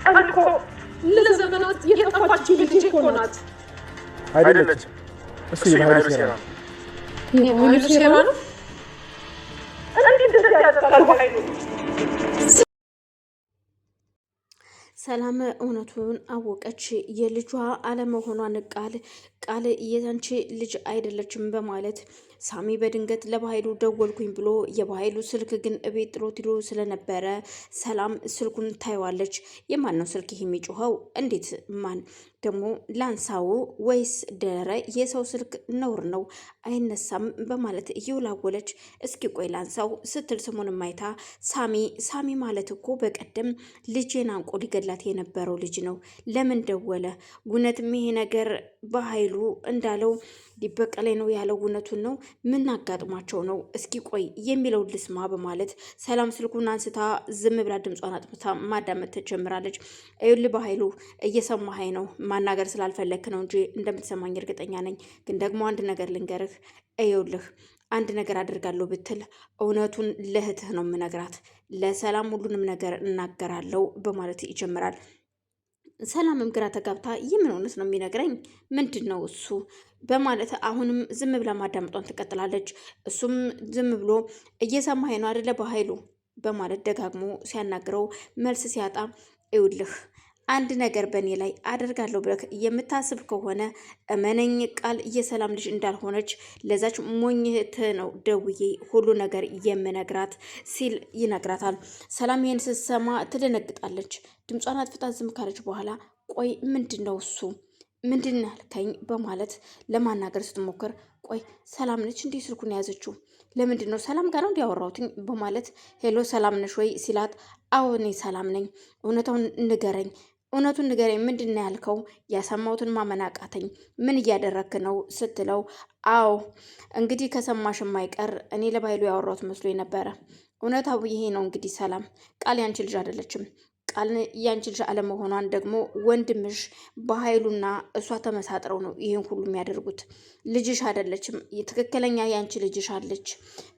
ቃልኮ ለዘመናት የጠፋች ልጅ እኮ ናት። አይደለችም። እሱ የባህሉ ሴራ ነው። የባህሉ ሴራ ነው። እንዴት ደስ ያደርጋል በኃይሉ። ሰላም እውነቱን አወቀች። የልጇ አለመሆኗን ቃል የዛንቺ ልጅ አይደለችም በማለት ሳሚ በድንገት ለባህሉ ደወልኩኝ ብሎ የባህሉ ስልክ ግን እቤት ጥሎት ሄዶ ስለነበረ ሰላም ስልኩን ታየዋለች። የማን ነው ስልክ የሚጮኸው? እንዴት ማን ደግሞ ላንሳው ወይስ ደረ የሰው ስልክ ነውር ነው አይነሳም በማለት እየወላወለች እስኪ ቆይ ላንሳው ስትል ስሙን ማይታ ሳሚ ማለት እኮ በቀደም ልጄን አንቆ ሊገላት የነበረው ልጅ ነው። ለምን ደወለ? እውነትም ይሄ ነገር በኃይሉ እንዳለው ሊበቀለኝ ነው ያለው እውነቱን ነው? ምን አጋጥሟቸው ነው? እስኪ ቆይ የሚለው ልስማ በማለት ሰላም ስልኩን አንስታ ዝም ብላ ድምጿን አጥፍታ ማዳመጥ ትጀምራለች። ይኸውልህ በኃይሉ እየሰማኸኝ ነው? ማናገር ስላልፈለክ ነው እንጂ እንደምትሰማኝ እርግጠኛ ነኝ። ግን ደግሞ አንድ ነገር ልንገርህ። ይኸውልህ አንድ ነገር አድርጋለሁ ብትል እውነቱን ለእህትህ ነው የምነግራት። ለሰላም ሁሉንም ነገር እናገራለሁ በማለት ይጀምራል። ሰላምም ግራ ተጋብታ የምን እውነት ነው የሚነግረኝ? ምንድን ነው እሱ በማለት አሁንም ዝም ብላ ማዳመጧን ትቀጥላለች። እሱም ዝም ብሎ እየሰማኸኝ ነው አይደለ በኃይሉ በማለት ደጋግሞ ሲያናግረው መልስ ሲያጣ ይውልህ አንድ ነገር በእኔ ላይ አደርጋለሁ ብለህ የምታስብ ከሆነ እመነኝ፣ ቃል የሰላም ልጅ እንዳልሆነች ለዛች ሞኝት ነው ደውዬ ሁሉ ነገር የምነግራት ሲል ይነግራታል። ሰላም ይህን ስትሰማ ትደነግጣለች። ድምጿን አጥፍታ ዝም ካለች በኋላ ቆይ ምንድን ነው እሱ ምንድን ያልከኝ በማለት ለማናገር ስትሞክር ቆይ ሰላም ነች እንዲህ ስልኩን የያዘችው ለምንድን ነው ሰላም ጋር ነው እንዲያወራሁትኝ በማለት ሄሎ ሰላም ነሽ ወይ ሲላት አዎ እኔ ሰላም ነኝ፣ እውነቱን ንገረኝ ምንድን ነው ያልከው? ያሰማሁትን ማመን አቃተኝ፣ ምን እያደረክ ነው ስትለው አዎ እንግዲህ ከሰማሽ የማይቀር እኔ ለባህሉ ያወራሁት መስሎኝ ነበረ። እውነታው ይሄ ነው እንግዲህ ሰላም ቃል ያንቺ ልጅ አይደለችም። ቃል ያንቺ ልጅ አለመሆኗን ደግሞ ወንድምሽ በኃይሉና እሷ ተመሳጥረው ነው ይህን ሁሉ የሚያደርጉት። ልጅሽ አይደለችም፣ ትክክለኛ ያንቺ ልጅሽ አለች፣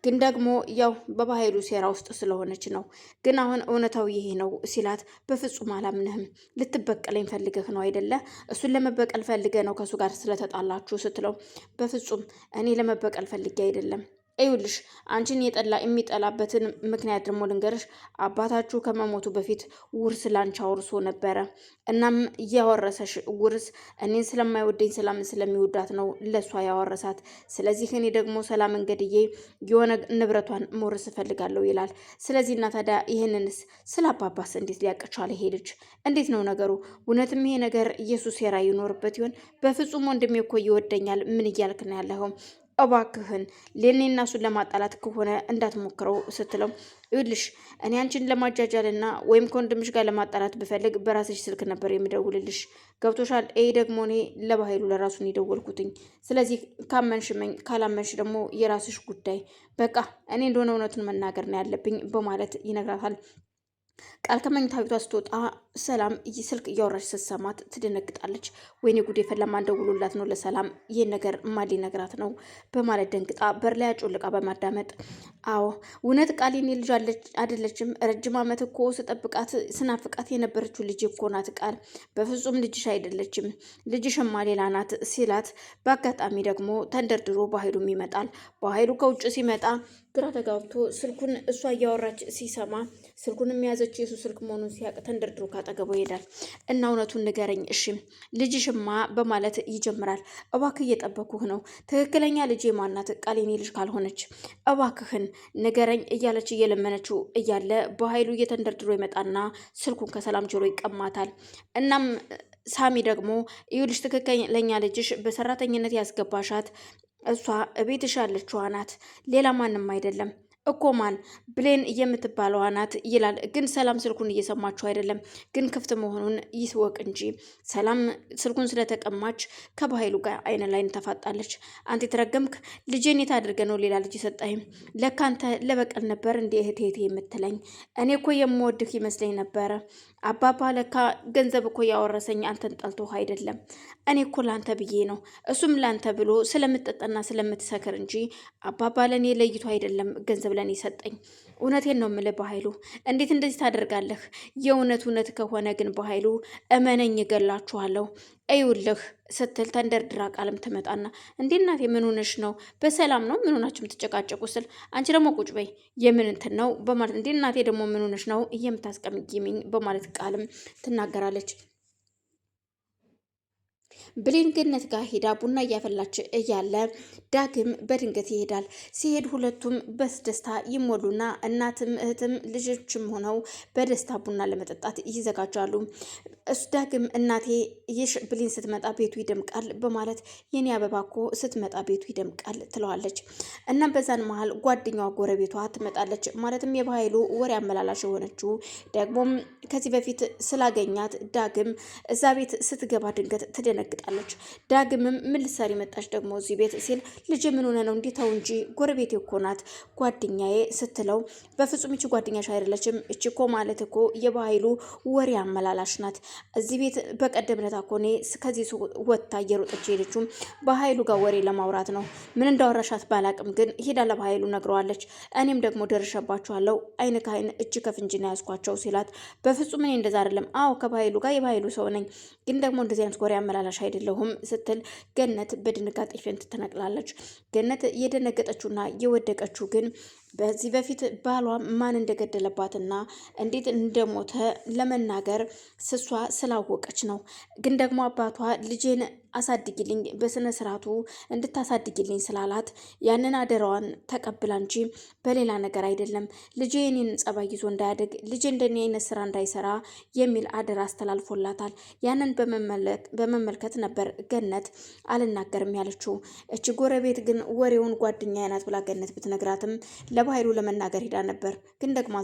ግን ደግሞ ያው በኃይሉ ሴራ ውስጥ ስለሆነች ነው። ግን አሁን እውነታው ይሄ ነው ሲላት በፍጹም አላምንህም፣ ልትበቀለኝ ፈልገህ ነው አይደለ? እሱን ለመበቀል ፈልገህ ነው ከእሱ ጋር ስለተጣላችሁ ስትለው በፍጹም እኔ ለመበቀል ፈልጌ አይደለም። ይኸውልሽ አንቺን የሚጠላበትን ምክንያት ደግሞ ልንገርሽ። አባታችሁ ከመሞቱ በፊት ውርስ ላንቺ አውርሶ ነበረ። እናም ያወረሰሽ ውርስ እኔን ስለማይወደኝ ሰላምን ስለሚወዳት ነው ለሷ ያወረሳት። ስለዚህ እኔ ደግሞ ሰላምን ገድዬ የሆነ ንብረቷን መውረስ እፈልጋለሁ ይላል። ስለዚህ እና ታዲያ ይህንንስ ስለ አባባስ እንዴት ሊያቀቻለ ሄደች? እንዴት ነው ነገሩ? እውነትም ይሄ ነገር ኢየሱስ ሴራ ይኖርበት ይሆን? በፍጹም ወንድሜ እኮ ይወደኛል። ምን እያልክ ነው ያለኸው? እባክህን ለኔና እሱን ለማጣላት ከሆነ እንዳትሞክረው ስትለው ይኸውልሽ እኔ አንቺን ለማጃጃልና ወይም ከወንድምሽ ጋር ለማጣላት ብፈልግ በራስሽ ስልክ ነበር የምደውልልሽ። ገብቶሻል? ይሄ ደግሞ እኔ ለባህሉ ለራሱን የደወልኩትኝ። ስለዚህ ካመንሽመኝ፣ ካላመንሽ ደግሞ የራስሽ ጉዳይ። በቃ እኔ እንደሆነ እውነቱን መናገር ነው ያለብኝ በማለት ይነግራታል። ቃል ከመኝታ ቤቷ ስትወጣ ሰላም ስልክ እያወራች ስትሰማት ትደነግጣለች። ወይኔ ጉዴ ፈላ ማን ደውሎላት ነው ለሰላም ይህን ነገር ማን ሊነግራት ነው በማለት ደንግጣ በር ላይ አጮልቃ በማዳመጥ አዎ እውነት ቃል የኔ ልጅ አይደለችም። ረጅም ዓመት እኮ ስጠብቃት ስናፍቃት የነበረችው ልጅ እኮ ናት ቃል። በፍጹም ልጅሽ አይደለችም፣ ልጅሽማ ሌላ ናት ሲላት በአጋጣሚ ደግሞ ተንደርድሮ በኃይሉም ይመጣል። በኃይሉ ከውጭ ሲመጣ ግራ ተጋብቶ ስልኩን እሷ እያወራች ሲሰማ ስልኩን የሚያዘችው የሱ ስልክ መሆኑን ሲያቅ ተንደርድሮ ካጠገቡ ይሄዳል። እና እውነቱን ንገረኝ እሺ ልጅሽማ በማለት ይጀምራል። እባክህ እየጠበኩህ ነው። ትክክለኛ ልጅ ማናት? ቃል የኔ ልጅ ካልሆነች እባክህን ንገረኝ እያለች እየለመነችው እያለ በኃይሉ እየተንደርድሮ ይመጣና ስልኩን ከሰላም ጆሮ ይቀማታል። እናም ሳሚ ደግሞ ይኸውልሽ ትክክለኛ ልጅሽ በሰራተኝነት ያስገባሻት እሷ እቤትሽ ያለችዋ ናት፣ ሌላ ማንም አይደለም እኮ ማን ብሌን የምትባለዋ ናት ይላል። ግን ሰላም ስልኩን እየሰማችው አይደለም፣ ግን ክፍት መሆኑን ይስወቅ እንጂ ሰላም ስልኩን ስለተቀማች ከባህሉ ጋር አይነ ላይን ተፋጣለች። አንተ የተረገምክ ልጄን የት አድርገህ ነው ሌላ ልጅ ሰጠኸኝ? ለካ አንተ ለበቀል ነበር እንደ እህቴ የምትለኝ። እኔ እኮ የምወድህ ይመስለኝ ነበረ። አባባ ለካ ገንዘብ እኮ ያወረሰኝ አንተን ጠልቶህ አይደለም። እኔ እኮ ላንተ ብዬ ነው፣ እሱም ላንተ ብሎ ስለምትጠጣና ስለምትሰክር እንጂ አባባ ለእኔ ለይቶ አይደለም ገንዘብ ለኔ ሰጠኝ። እውነቴን ነው የምልህ በኃይሉ፣ እንዴት እንደዚህ ታደርጋለህ? የእውነት ከሆነ ግን በኃይሉ እመነኝ እገላችኋለሁ እዩልህ ስትል ተንደርድራ ቃልም ትመጣና እንዴ እናቴ ምን ሆነሽ ነው? በሰላም ነው? ምን ሆናችሁ የምትጨቃጨቁ ስል አንቺ ደግሞ ቁጭ በይ የምን እንትን ነው በማለት እንዴ እናቴ ደግሞ ምን ሆነሽ ነው የምታስቀምጪኝ በማለት ቃልም ትናገራለች። ብሌን ገነት ጋር ሄዳ ቡና እያፈላች እያለ ዳግም በድንገት ይሄዳል። ሲሄድ ሁለቱም በደስታ ይሞሉና እናትም እህትም ልጆችም ሆነው በደስታ ቡና ለመጠጣት ይዘጋጃሉ። እሱ ዳግም እናቴ ብሌን ስትመጣ ቤቱ ይደምቃል በማለት የኔ አበባ እኮ ስትመጣ ቤቱ ይደምቃል ትለዋለች። እናም በዛን መሀል ጓደኛዋ ጎረቤቷ ትመጣለች። ማለትም የበኃይሉ ወሬ አመላላሽ የሆነችው ደግሞም ከዚህ በፊት ስላገኛት ዳግም እዛ ቤት ስትገባ ድንገት ትደነግጣለች። ዳግምም ምን ልትሰሪ መጣች ደግሞ እዚህ ቤት ሲል ልጅ ምን ሆነ ነው እንዲተው እንጂ ጎረቤቴ እኮ ናት ጓደኛዬ ስትለው በፍጹም እቺ ጓደኛሽ አይደለችም፣ እቺ እኮ ማለት እኮ የበኃይሉ ወሬ አመላላሽ ናት። እዚህ ቤት በቀደም ዕለት እኮ እኔ ከዚህ ወጥታ እየሮጠች ሄደችው በኃይሉ ጋር ወሬ ለማውራት ነው። ምን እንዳወራሻት ባላቅም ግን ሄዳ ለበኃይሉ ነግረዋለች። እኔም ደግሞ ደርሻባችኋለሁ፣ አይን ከአይን እጅ ከፍንጅ ነው ያዝኳቸው ሲላት በፍጹም እኔ እንደዛ አይደለም፣ አዎ ከባኃይሉ ጋር የበኃይሉ ሰው ነኝ፣ ግን ደግሞ እንደዚህ አይነት ወሬ አመላላሽ አይደለሁም ስትል ገነት በድንጋጤ ፊት ትነቅላለች። ገነት የደነገጠችውና የወደቀችው ግን በዚህ በፊት ባሏ ማን እንደገደለባትና እንዴት እንደሞተ ለመናገር ስሷ ስላወቀች ነው። ግን ደግሞ አባቷ ልጄን አሳድጊልኝ በስነ ስርዓቱ እንድታሳድጊልኝ ስላላት ያንን አደራዋን ተቀብላ እንጂ በሌላ ነገር አይደለም። ልጄ የኔን ጸባይ ይዞ እንዳያድግ፣ ልጄ እንደኔ አይነት ስራ እንዳይሰራ የሚል አደራ አስተላልፎላታል። ያንን በመመልከት ነበር ገነት አልናገርም ያለችው። እቺ ጎረቤት ግን ወሬውን ጓደኛዬ ናት ብላ ገነት ብትነግራትም ለበኃይሉ ለመናገር ሄዳ ነበር ግን ደግሞ